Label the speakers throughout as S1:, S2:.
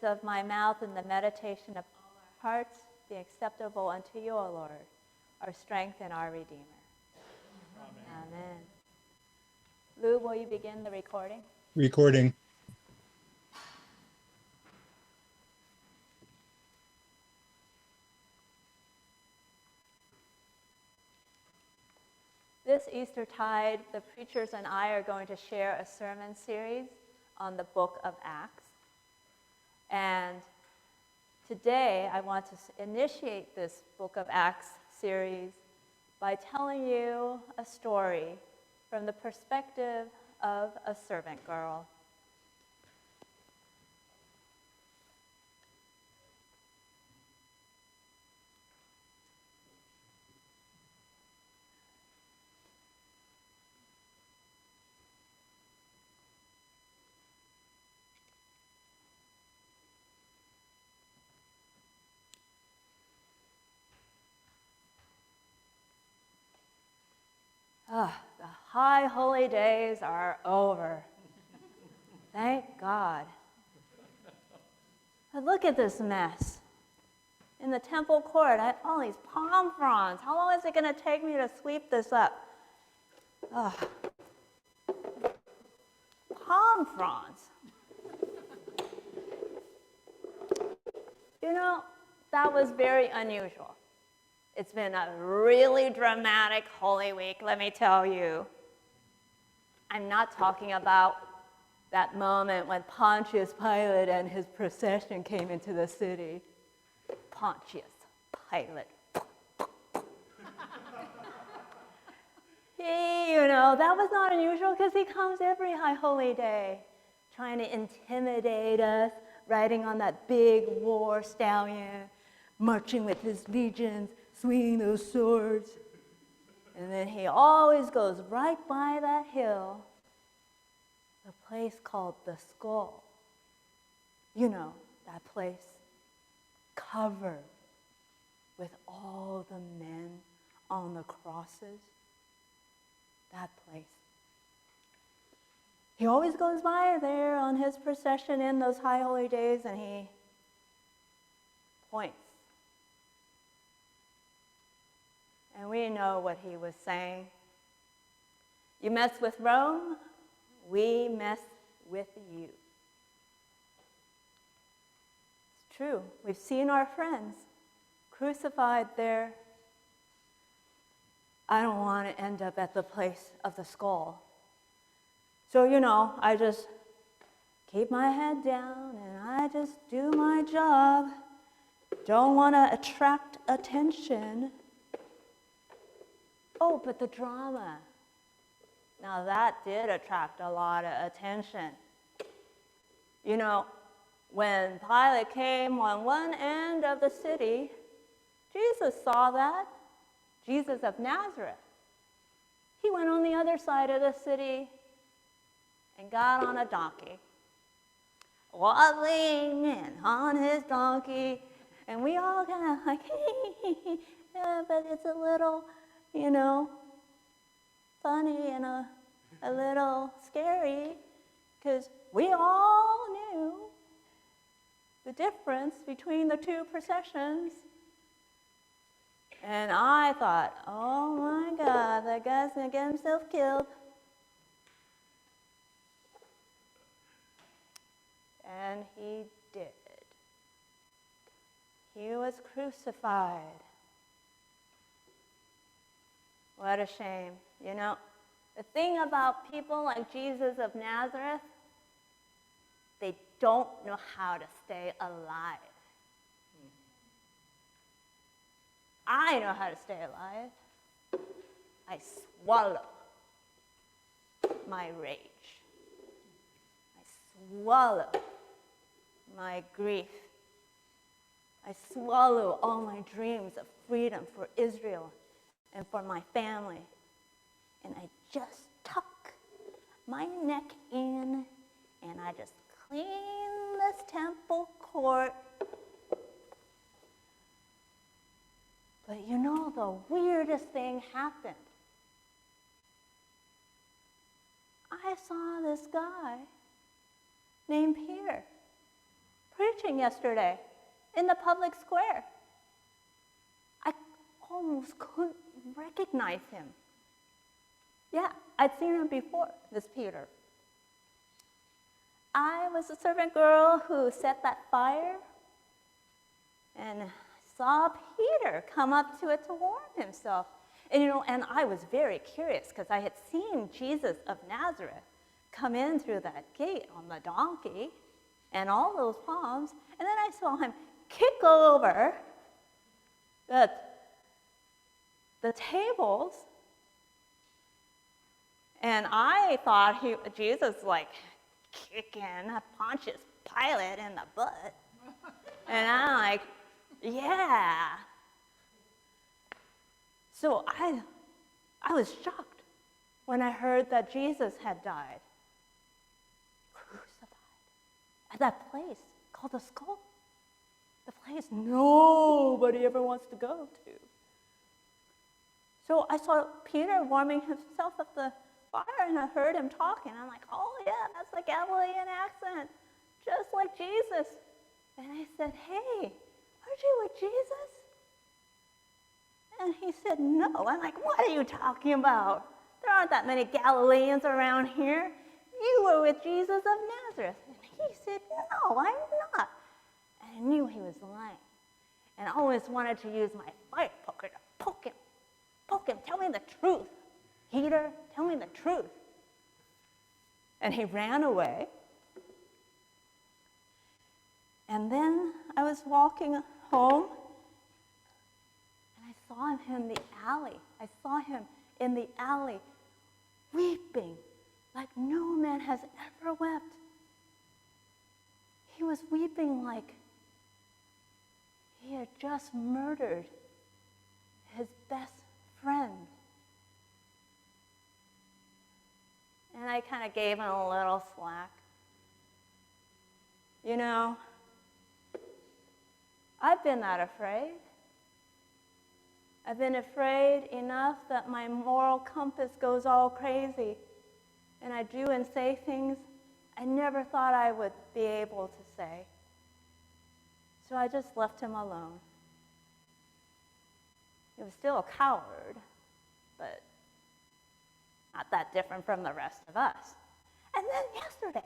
S1: of my mouth and the meditation of all our hearts be acceptable unto you, O Lord, our strength and our Redeemer. Amen. Amen. Lou, will you begin the recording?
S2: Recording.
S1: This Eastertide, the preachers and I are going to share a sermon series on the book of Acts. And today I want to initiate this book of Acts series by telling you a story from the perspective of a servant girl. The high holy days are over. Thank God. But look at this mess. In the temple court, I have all these palm fronds. How long is it going to take me to sweep this up? Palm fronds. You know, that was very unusual. It's been a really dramatic Holy Week, let me tell you. I'm not talking about that moment when Pontius Pilate and his procession came into the city. Pontius Pilate. That was not unusual because he comes every high holy day trying to intimidate us, riding on that big war stallion, marching with his legions, swinging those swords. And then he always goes right by that hill, the place called the Skull. You know, that place covered with all the men on the crosses. That place. He always goes by there on his procession in those high holy days, and he points. And we know what he was saying. You mess with Rome, we mess with you. It's true. We've seen our friends crucified there. I don't want to end up at the place of the skull. So, I just keep my head down and I just do my job. Don't want to attract attention. Oh, but the drama. Now that did attract a lot of attention. When Pilate came on one end of the city, Jesus saw that. Jesus of Nazareth. He went on the other side of the city and got on a donkey. Waddling and on his donkey. And we all kind of like, hey, yeah, but it's a little, funny and a little scary, because we all knew the difference between the two processions. And I thought, oh my God, that guy's going to get himself killed. And he did. He was crucified. What a shame. The thing about people like Jesus of Nazareth, they don't know how to stay alive. I know how to stay alive. I swallow my rage. I swallow my grief. I swallow all my dreams of freedom for Israel and for my family. And I just tuck my neck in and I just clean this temple court. But the weirdest thing happened. I saw this guy named Peter preaching yesterday in the public square. I almost couldn't recognize him. Yeah, I'd seen him before, this Peter. I was a servant girl who set that fire and saw Peter come up to it to warm himself. And, and I was very curious because I had seen Jesus of Nazareth come in through that gate on the donkey and all those palms. And then I saw him kick over the tables. And I thought Jesus like kicking Pontius Pilate in the butt. And I'm like, yeah. So I was shocked when I heard that Jesus had died, crucified, at that place called the Skull, the place nobody ever wants to go to. So I saw Peter warming himself at the fire, and I heard him talking. I'm like, oh yeah, that's the Galilean accent, just like Jesus. And I said, hey, aren't you with Jesus? And he said, no. I'm like, what are you talking about? There aren't that many Galileans around here. You were with Jesus of Nazareth. And he said, no, I'm not. And I knew he was lying. And I always wanted to use my fire poker to poke him. Poke him, tell me the truth. Peter, tell me the truth. And he ran away. And then I was walking home, and I saw him in the alley. I saw him in the alley weeping like no man has ever wept. He was weeping like he had just murdered his best friend. And I kind of gave him a little slack. I've been that afraid. I've been afraid enough that my moral compass goes all crazy. And I do and say things I never thought I would be able to say. So I just left him alone. He was still a coward, but not that different from the rest of us. And then yesterday,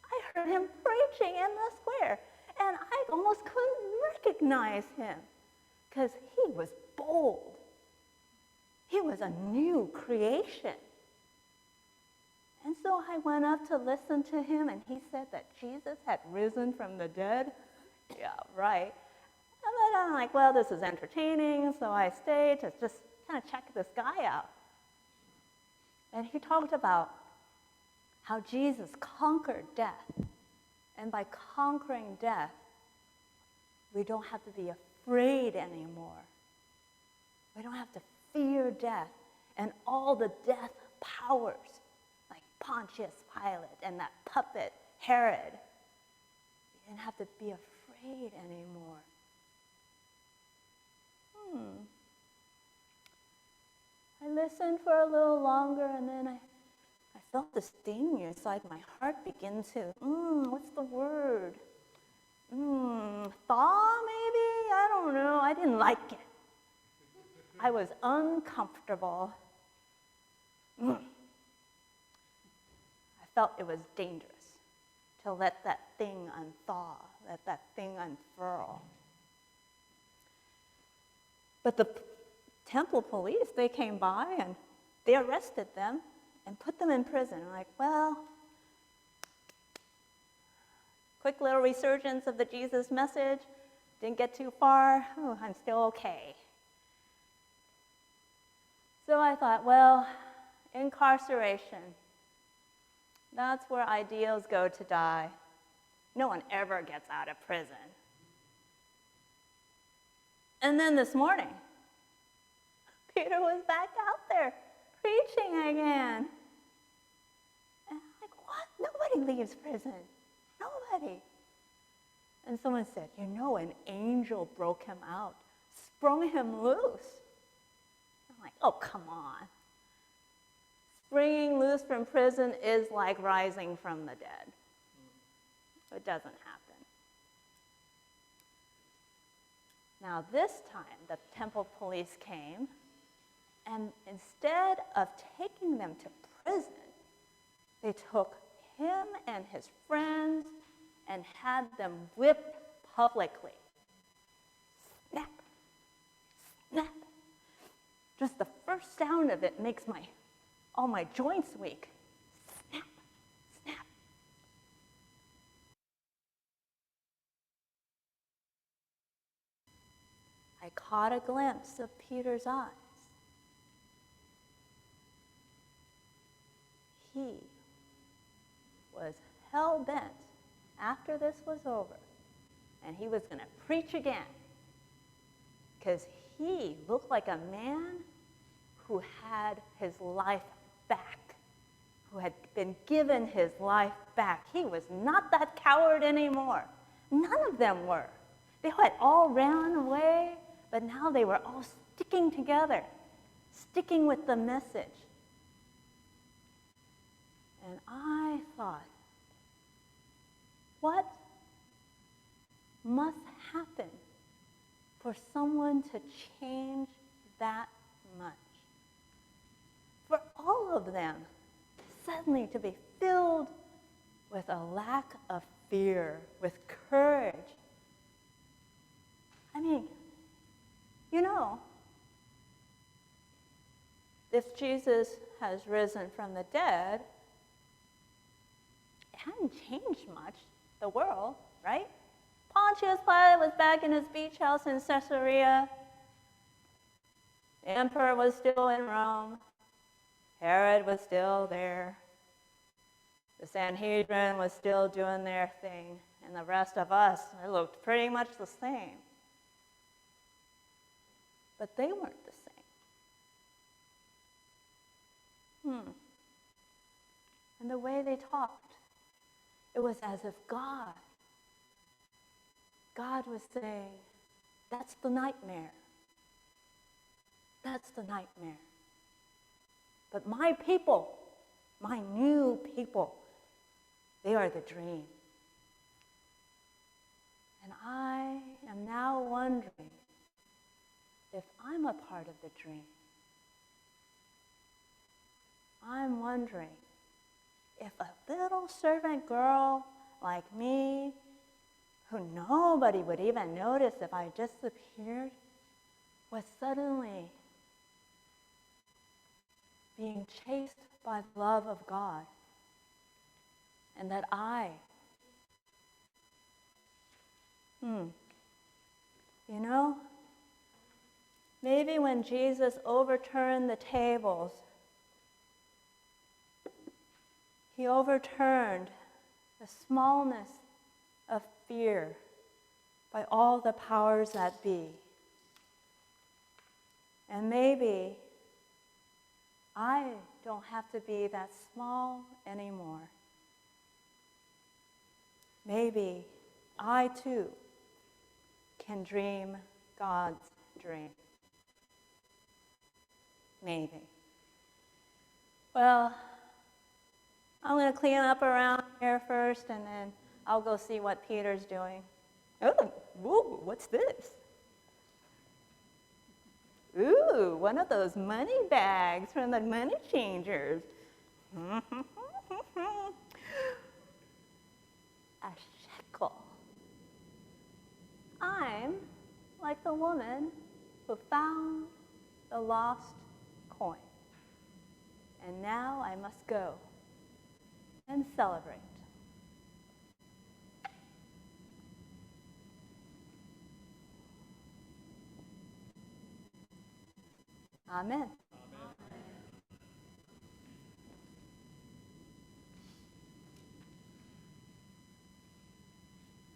S1: I heard him preaching in the square, and I almost couldn't recognize him because he was bold. He was a new creation. And so I went up to listen to him, and he said that Jesus had risen from the dead. Yeah, right. And then I'm like, well, this is entertaining, so I stayed to just kind of check this guy out. And he talked about how Jesus conquered death. And by conquering death, we don't have to be afraid anymore. We don't have to fear death and all the death powers, like Pontius Pilate and that puppet Herod. We didn't have to be afraid anymore. I listened for a little longer, and then I felt the sting inside my heart begin to, what's the word? Thaw, maybe? I don't know. I didn't like it. I was uncomfortable. I felt it was dangerous to let that thing unthaw, let that thing unfurl. But the temple police, they came by and they arrested them and put them in prison. I'm like, well, quick little resurgence of the Jesus message, didn't get too far, I'm still okay. So I thought, well, incarceration, that's where ideals go to die. No one ever gets out of prison. And then this morning, Peter was back out there preaching again. And I'm like, what? Nobody leaves prison. Nobody. And someone said, an angel broke him out, sprung him loose. I'm like, oh, come on. Springing loose from prison is like rising from the dead. It doesn't happen. Now this time, the temple police came, and instead of taking them to prison, they took him and his friends and had them whipped publicly. Snap, snap. Just the first sound of it makes all my joints weak. Snap, snap. I caught a glimpse of Peter's eyes. He was hell-bent after this was over, and he was going to preach again, because he looked like a man who had his life back, who had been given his life back. He was not that coward anymore. None of them were. They had all ran away, but now they were all sticking together, sticking with the message. And I thought, what must happen for someone to change that much? For all of them suddenly to be filled with a lack of fear, with courage. I mean, if Jesus has risen from the dead, it hadn't changed much, the world, right? Pontius Pilate was back in his beach house in Caesarea. The emperor was still in Rome. Herod was still there. The Sanhedrin was still doing their thing. And the rest of us, it looked pretty much the same. But they weren't the same. And the way they talked, it was as if God was saying, that's the nightmare. That's the nightmare. But my people, my new people, they are the dream. And I am now wondering if I'm a part of the dream. I'm wondering if a little servant girl like me, who nobody would even notice if I disappeared, was suddenly being chased by the love of God. And that maybe when Jesus overturned the tables, he overturned the smallness of fear by all the powers that be. And maybe I don't have to be that small anymore. Maybe I too can dream God's dream. Maybe. Well, I'm going to clean up around here first, and then I'll go see what Peter's doing. Oh, whoa, what's this? Ooh, one of those money bags from the money changers. A shekel. I'm like the woman who found the lost coin. And now I must go and celebrate. Amen.